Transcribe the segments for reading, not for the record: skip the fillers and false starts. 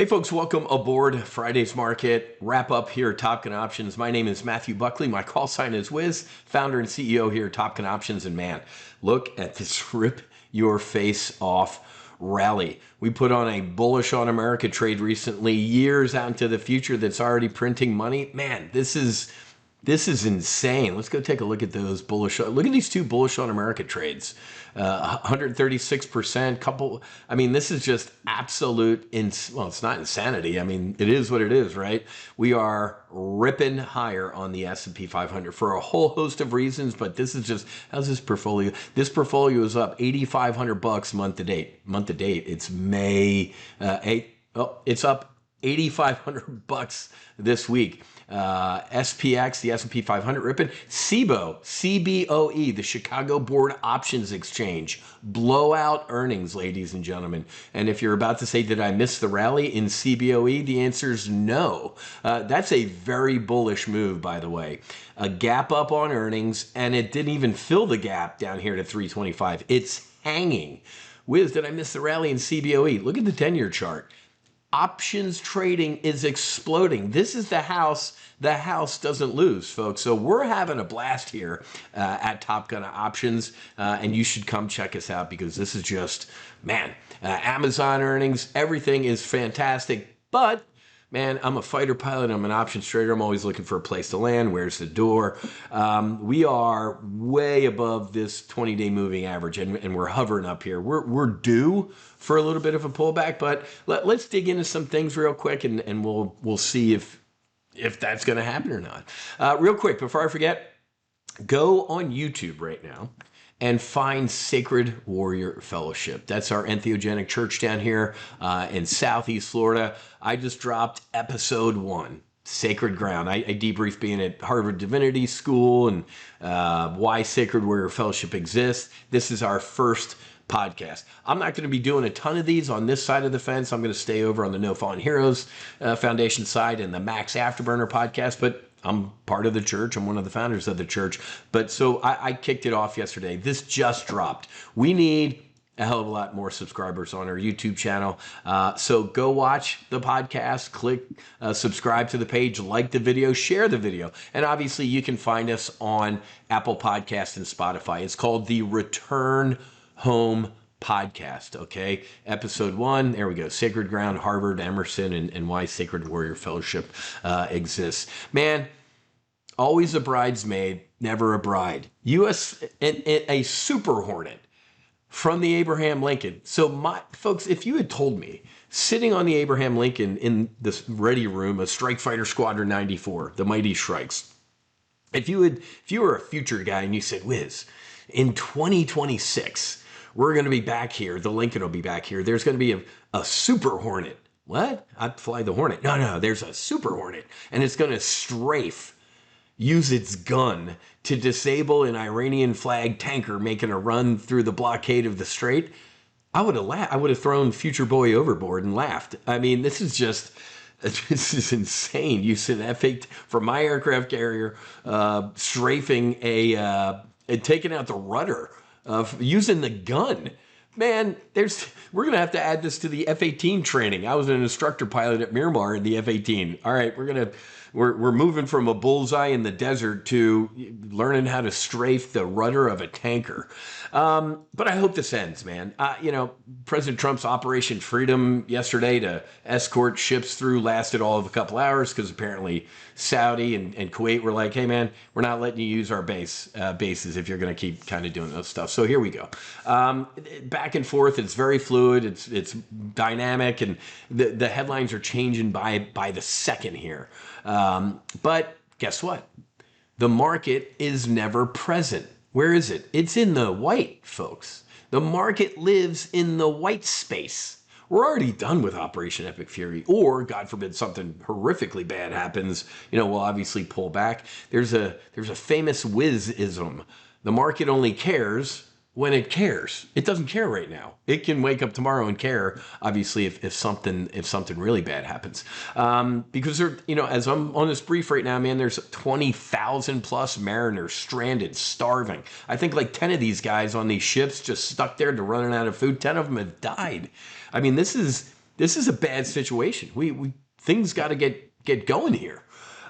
Hey folks, welcome aboard Friday's market wrap up here at TOPGUN Options. My name is Matthew Buckley. My call sign is Wiz, founder and CEO here at TOPGUN Options. And man, look at this rip your face off rally. We put on a bullish on America trade recently, years out into the future that's already printing money. Man, this is insane. Let's go take a look at those bullish. Look at these two bullish on America trades. 136%, couple. I mean, this is just absolute, well, it's not insanity. I mean, it is what it is, right? We are ripping higher on the S&P 500 for a whole host of reasons, but this is just, how's this portfolio? This portfolio is up $8,500 month to date. Month to date, it's May 8th. Oh, it's up $8,500 this week. SPX, the S&P 500 ripping. CBOE, CBOE, the Chicago Board Options Exchange. Blowout earnings, ladies and gentlemen. And if you're about to say, did I miss the rally in CBOE? The answer is no. That's a very bullish move, by the way. A gap up on earnings, and it didn't even fill the gap down here to 325. It's hanging. Wiz, did I miss the rally in CBOE? Look at the 10-year chart. Options trading is exploding. This is the house doesn't lose, folks. So we're having a blast here at TOPGUN Options, and you should come check us out because this is just, man, Amazon earnings, everything is fantastic. But man, I'm a fighter pilot. I'm an options trader. I'm always looking for a place to land. Where's the door? We are way above this 20-day moving average, and we're hovering up here. We're due for a little bit of a pullback, but let's dig into some things real quick, and we'll see if that's going to happen or not. Real quick, before I forget, go on YouTube right now and find Sacred Warrior Fellowship. That's our entheogenic church down here in Southeast Florida. I just dropped episode 1, Sacred Ground. I debrief being at Harvard Divinity School and why Sacred Warrior Fellowship exists. This is our first podcast. I'm not going to be doing a ton of these on this side of the fence. I'm going to stay over on the No Fallen Heroes Foundation side and the Max Afterburner podcast, but I'm part of the church. I'm one of the founders of the church. But so I kicked it off yesterday. This just dropped. We need a hell of a lot more subscribers on our YouTube channel. So go watch the podcast, click subscribe to the page, like the video, share the video. And obviously you can find us on Apple Podcasts and Spotify. It's called the Return Home Podcast, okay? Episode 1, there we go. Sacred Ground, Harvard, Emerson, and why Sacred Warrior Fellowship exists. Man, always a bridesmaid, never a bride. A Super Hornet from the Abraham Lincoln. So folks, if you had told me sitting on the Abraham Lincoln in this ready room, a Strike Fighter Squadron 94, the Mighty Shrikes, if you were a future guy and you said, Wiz, in 2026, we're going to be back here. The Lincoln will be back here. There's going to be a Super Hornet. What? I'd fly the Hornet. No, there's a Super Hornet. And it's going to use its gun to disable an Iranian flag tanker making a run through the blockade of the Strait. I would have laughed. I would have thrown Future Boy overboard and laughed. I mean, this is insane. Using an F-8 from my aircraft carrier, strafing and taking out the rudder of using the gun. Man, we're going to have to add this to the F-18 training. I was an instructor pilot at Miramar in the F-18. All right, we're moving from a bullseye in the desert to learning how to strafe the rudder of a tanker. But I hope this ends, man. President Trump's Operation Freedom yesterday to escort ships through lasted all of a couple hours because apparently Saudi and Kuwait were like, hey, man, we're not letting you use our bases if you're going to keep kind of doing those stuff. So here we go. Back and forth. It's very fluid. It's dynamic, and the headlines are changing by the second here. But guess what? The market is never present. Where is it? It's in the white, folks. The market lives in the white space. We're already done with Operation Epic Fury, or God forbid something horrifically bad happens. We'll obviously pull back. There's a famous Wiz-ism. The market only cares when it cares. It doesn't care right now. It can wake up tomorrow and care, obviously, if something really bad happens. Because as I'm on this brief right now, man, there's 20,000 plus mariners stranded, starving. I think like 10 of these guys on these ships just stuck there to running out of food. 10 of them have died. I mean, this is this is a bad situation. We things got to get going here.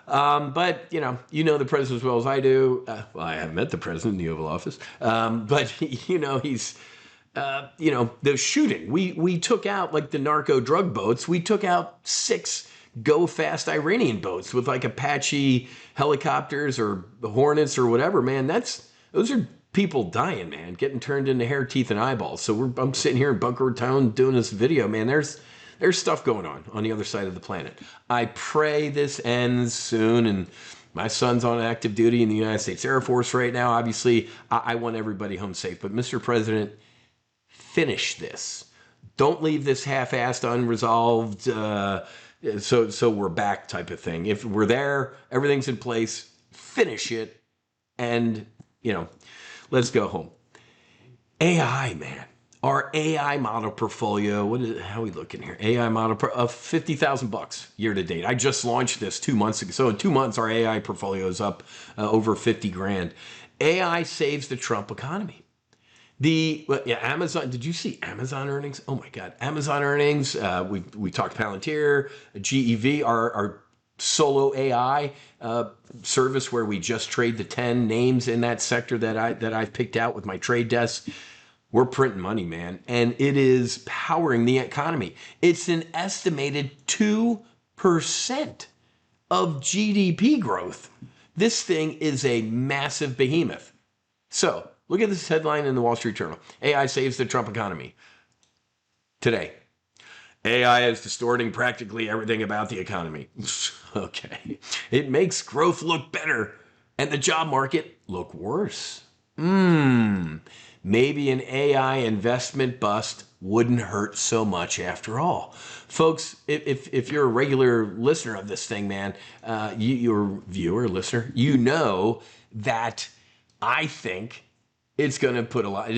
But you know the president as well as I do. Well, I haven't met the president in the Oval Office, but he's the shooting. We took out like the narco drug boats. We took out 6 go fast Iranian boats with like Apache helicopters or Hornets or whatever. Man, those are people dying, man, getting turned into hair, teeth, and eyeballs. So I'm sitting here in Bunker Town doing this video, man. There's stuff going on the other side of the planet. I pray this ends soon. And my son's on active duty in the United States Air Force right now. Obviously, I want everybody home safe. But Mr. President, finish this. Don't leave this half-assed, unresolved, so we're back type of thing. If we're there, everything's in place, finish it, and, let's go home. AI, man. Our AI model portfolio, how are we looking here? AI model of $50,000 year to date. I just launched this 2 months ago. So in 2 months, our AI portfolio is up over 50 grand. AI saves the Trump economy. Amazon, did you see Amazon earnings? Oh my God, Amazon earnings. We talked Palantir, GEV, our solo AI service where we just trade the 10 names in that sector that I've picked out with my trade desk. We're printing money, man, and it is powering the economy. It's an estimated 2% of GDP growth. This thing is a massive behemoth. So look at this headline in the Wall Street Journal. AI saves the Trump economy. Today, AI is distorting practically everything about the economy. Okay. It makes growth look better and the job market look worse. Maybe an AI investment bust wouldn't hurt so much after all. Folks, if you're a regular listener of this thing, man, you're viewer, listener, you know that I think it's going to put a lot.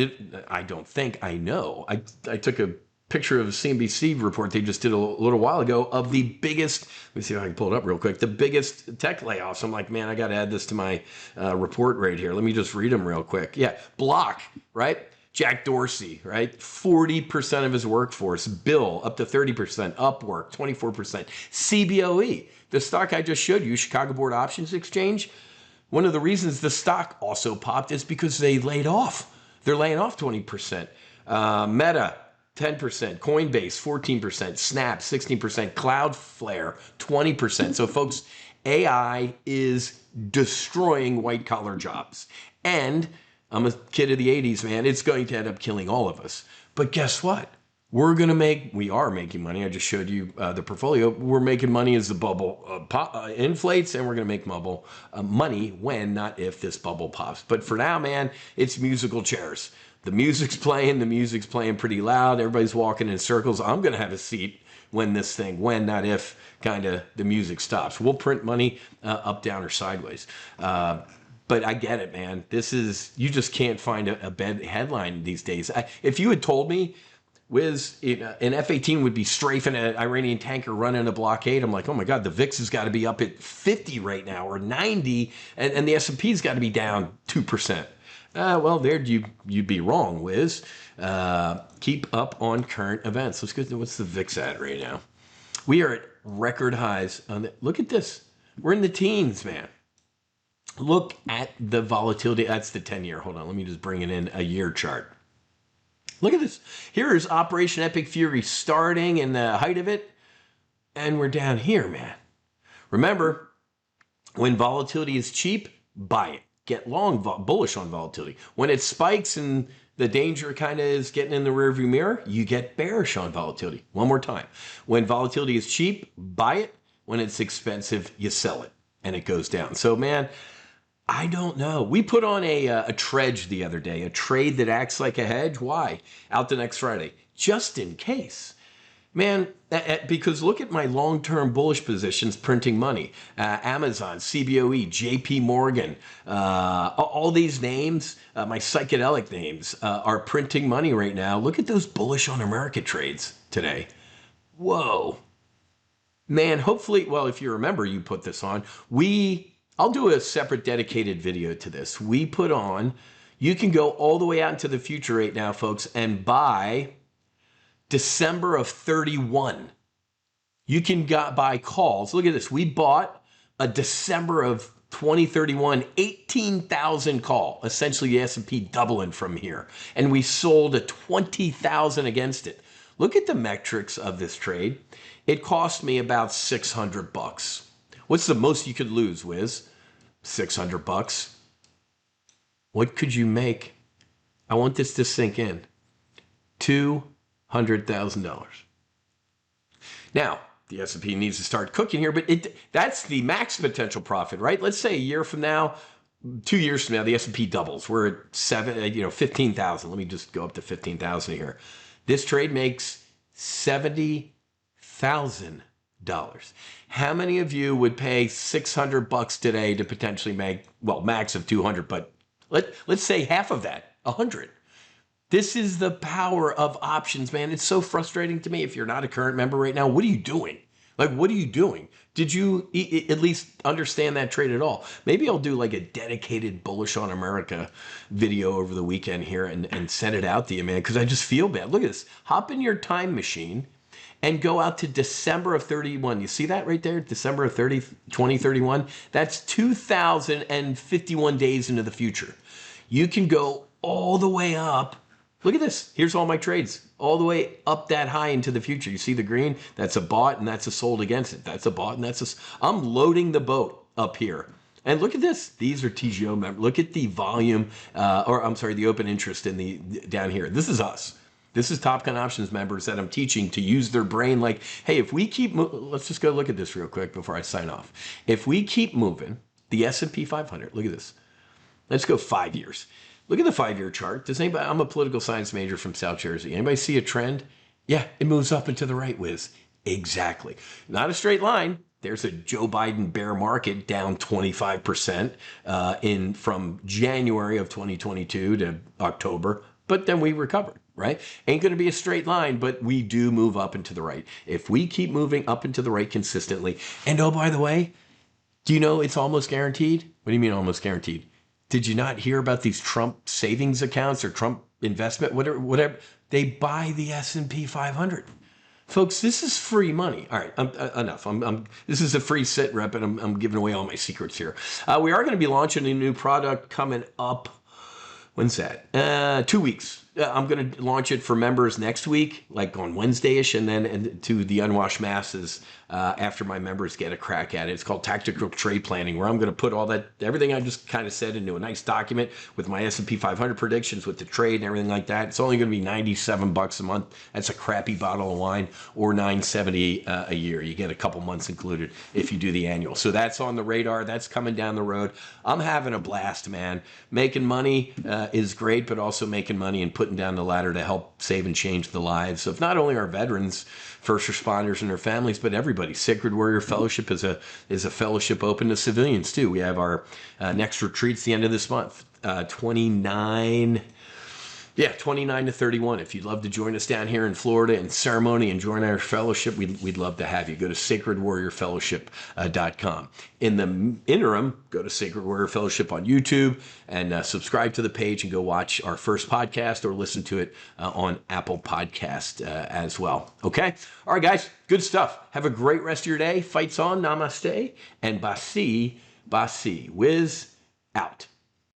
I don't think, I know. I took a picture of a CNBC report they just did a little while ago of the biggest, let me see if I can pull it up real quick, the biggest tech layoffs. I'm like, man, I got to add this to my report right here. Let me just read them real quick. Yeah, Block, right? Jack Dorsey, right? 40% of his workforce. Bill, up to 30%. Upwork, 24%. CBOE, the stock I just showed you, Chicago Board Options Exchange. One of the reasons the stock also popped is because they laid off. They're laying off 20%. Meta, 10%, Coinbase, 14%, Snap, 16%, Cloudflare, 20%. So folks, AI is destroying white collar jobs. And I'm a kid of the 80s, man. It's going to end up killing all of us. But guess what? We are making money. I just showed you the portfolio. We're making money as the bubble inflates, and we're going to make money when, not if, this bubble pops. But for now, man, it's musical chairs. The music's playing pretty loud. Everybody's walking in circles. I'm going to have a seat when not if, kind of the music stops. We'll print money up, down, or sideways. But I get it, man. You just can't find a bad headline these days. If you had told me, Wiz, an F-18 would be strafing an Iranian tanker running a blockade, I'm like, oh my God, the VIX has got to be up at 50 right now or 90, and the S&P's got to be down 2%. Well, there you'd be wrong, Wiz. Keep up on current events. Let's go to what's the VIX at right now. We are at record highs. Look at this. We're in the teens, man. Look at the volatility. That's the 10-year. Hold on. Let me just bring it in a year chart. Look at this. Here is Operation Epic Fury starting in the height of it. And we're down here, man. Remember, when volatility is cheap, buy it. Get long, bullish on volatility. When it spikes and the danger kind of is getting in the rearview mirror, you get bearish on volatility. One more time. When volatility is cheap, buy it. When it's expensive, you sell it. And it goes down. So, man, I don't know. We put on a trade the other day, a trade that acts like a hedge. Why? Out the next Friday. Just in case. Man, because look at my long-term bullish positions printing money. Amazon, CBOE, JP Morgan, all these names, my psychedelic names, are printing money right now. Look at those bullish on America trades today. Whoa. Man, hopefully, well, if you remember, you put this on. I'll do a separate dedicated video to this. We put on, you can go all the way out into the future right now, folks, and buy December of 31. You can buy calls. Look at this. We bought a December of 2031, 18,000 call, essentially the S&P doubling from here. And we sold a 20,000 against it. Look at the metrics of this trade. It cost me about $600. What's the most you could lose, Wiz? $600. What could you make? I want this to sink in. $200,000. Now, the S&P needs to start cooking here, but that's the max potential profit, right? Let's say a year from now, 2 years from now, the S&P doubles. We're at 15,000. Let me just go up to 15,000 here. This trade makes $70,000. How many of you would pay $600 today to potentially make, well, max of 200, but let's say half of that, 100. This is the power of options, man. It's so frustrating to me. If you're not a current member right now, what are you doing? Like, what are you doing? Did you at least understand that trade at all? Maybe I'll do like a dedicated Bullish on America video over the weekend here and send it out to you, man, because I just feel bad. Look at this. Hop in your time machine and go out to December of 31. You see that right there? December of 2031. That's 2,051 days into the future. You can go all the way up. Look at this. Here's all my trades, all the way up that high into the future. You see the green? That's a bought and that's a sold against it. That's a bought and that's a... I'm loading the boat up here. And look at this. These are TGO members. Look at the volume, the open interest in the down here. This is us. This is Top Gun Options members that I'm teaching to use their brain like, hey, if we keep... Let's just go look at this real quick before I sign off. If we keep moving, the S&P 500, look at this. Let's go 5 years. Look at the 5-year chart. Does anybody? I'm a political science major from South Jersey. Anybody see a trend? Yeah, it moves up and to the right, Wiz. Exactly. Not a straight line. There's a Joe Biden bear market down 25% from January of 2022 to October, but then we recovered, right? Ain't going to be a straight line, but we do move up and to the right. If we keep moving up and to the right consistently, and oh, by the way, do you know it's almost guaranteed? What do you mean almost guaranteed? Did you not hear about these Trump savings accounts or Trump investment, whatever? They buy the S&P 500. Folks, this is free money. All right, enough. This is a free sit rep, and I'm giving away all my secrets here. We are going to be launching a new product coming up. When's that? 2 weeks. I'm going to launch it for members next week, like on Wednesday-ish, and then to the unwashed masses after my members get a crack at it. It's called Tactical Trade Planning, where I'm going to put everything I just kind of said into a nice document with my S&P 500 predictions, with the trade and everything like that. It's only going to be $97 a month. That's a crappy bottle of wine, or $970 a year. You get a couple months included if you do the annual. So that's on the radar. That's coming down the road. I'm having a blast, man. Making money is great, but also making money and putting down the ladder to help save and change the lives of not only our veterans, first responders and their families, but everybody. Sacred Warrior Fellowship is a fellowship open to civilians too. We have our next retreats the end of this month, 29 to 31. If you'd love to join us down here in Florida in ceremony and join our fellowship, we'd love to have you. Go to sacredwarriorfellowship.com. In the interim, go to Sacred Warrior Fellowship on YouTube and subscribe to the page and go watch our first podcast or listen to it on Apple Podcast as well. Okay? All right, guys. Good stuff. Have a great rest of your day. Fights on. Namaste. And Basi, Wiz out.